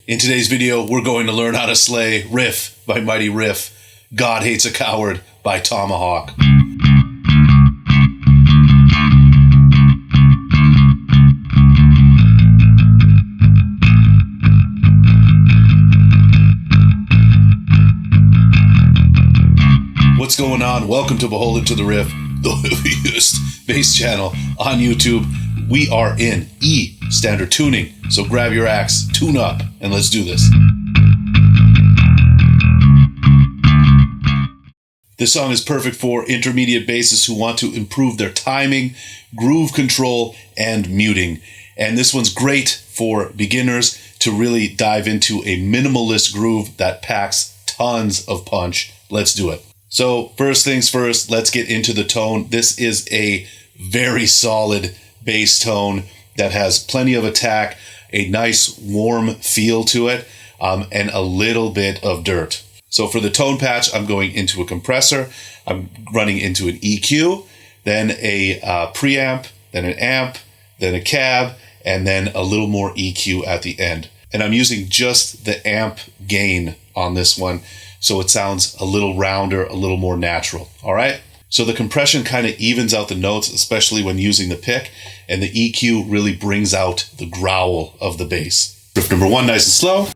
In today's video, we're going to learn how to slay Riff by Mighty Riff, God Hates a Coward by Tomahawk. What's going on? Welcome to Beholden to the Riff, the heaviest bass channel on YouTube. We are in E standard tuning, so grab your axe, tune up, and let's do this. This song is perfect for intermediate bassists who want to improve their timing, groove control, and muting. And this one's great for beginners to really dive into a minimalist groove that packs tons of punch. Let's do it. So first things first, let's get into the tone. This is a very solid bass tone that has plenty of attack, a nice warm feel to it, and a little bit of dirt. So for the tone patch, I'm going into a compressor, I'm running into an EQ, then a preamp, then an amp, then a cab, and then a little more EQ at the end. And I'm using just the amp gain on this one, so it sounds a little rounder, a little more natural. All right? So the compression kind of evens out the notes, especially when using the pick, and the EQ really brings out the growl of the bass. Riff number one, nice and slow.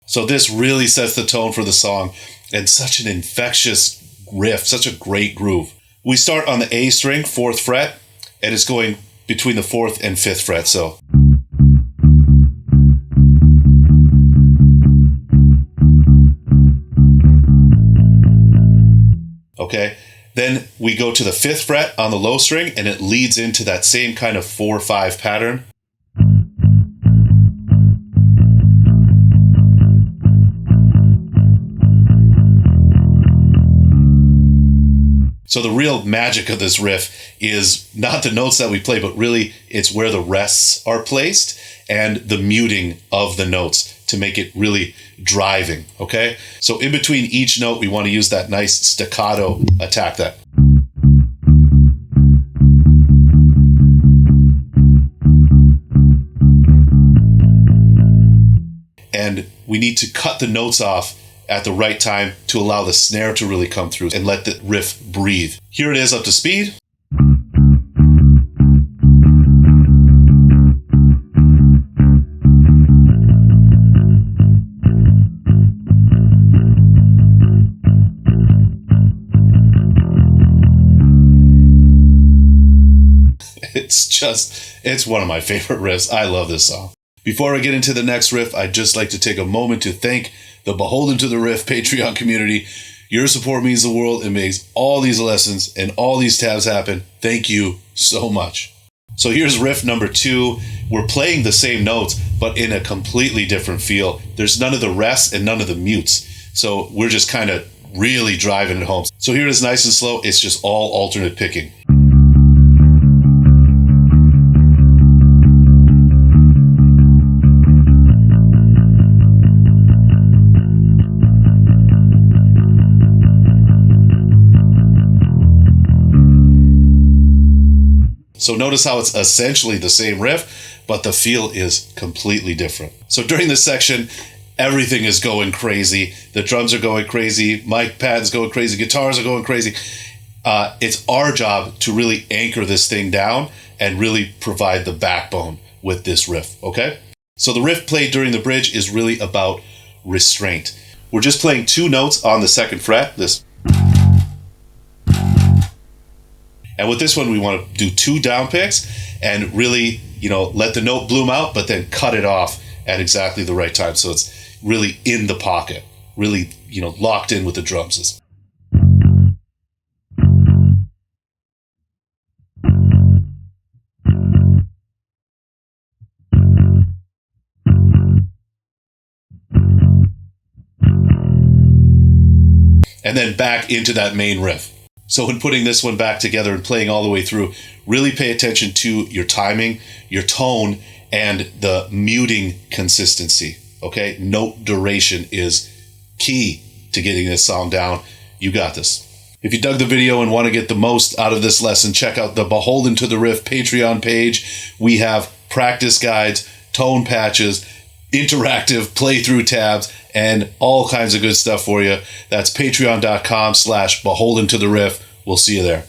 So this really sets the tone for the song, and such an infectious riff, such a great groove. We start on the A string, 4th fret, and it's going between the 4th and 5th fret, so. Okay, then we go to the 5th fret on the low string, and it leads into that same kind of 4-5 pattern. So the real magic of this riff is not the notes that we play, but really it's where the rests are placed and the muting of the notes to make it really driving, okay? So in between each note, we want to use that nice staccato attack that. And we need to cut the notes off at the right time to allow the snare to really come through and let the riff breathe. Here it is up to speed. It's one of my favorite riffs. I love this song. Before I get into the next riff, I'd just like to take a moment to thank the Beholden to the Riff Patreon community. Your support means the world. It makes all these lessons and all these tabs happen. Thank you so much. So here's riff number 2. We're playing the same notes, but in a completely different feel. There's none of the rests and none of the mutes. So we're just kind of really driving it home. So here it is nice and slow. It's just all alternate picking. So notice how it's essentially the same riff, but the feel is completely different. So during this section, everything is going crazy. The drums are going crazy, mic pads going crazy, guitars are going crazy. It's our job to really anchor this thing down and really provide the backbone with this riff, okay? So the riff played during the bridge is really about restraint. We're just playing 2 notes on the 2nd fret, this. And with this one, we want to do 2 down picks and really, let the note bloom out, but then cut it off at exactly the right time. So it's really in the pocket, really, locked in with the drums. And then back into that main riff. So when putting this one back together and playing all the way through, really pay attention to your timing, your tone, and the muting consistency. Okay? Note duration is key to getting this song down. You got this. If you dug the video and want to get the most out of this lesson, check out the Beholden to the Riff Patreon page. We have practice guides, tone patches, interactive playthrough tabs, and all kinds of good stuff for you. That's patreon.com/Beholden to the Riff. We'll see you there.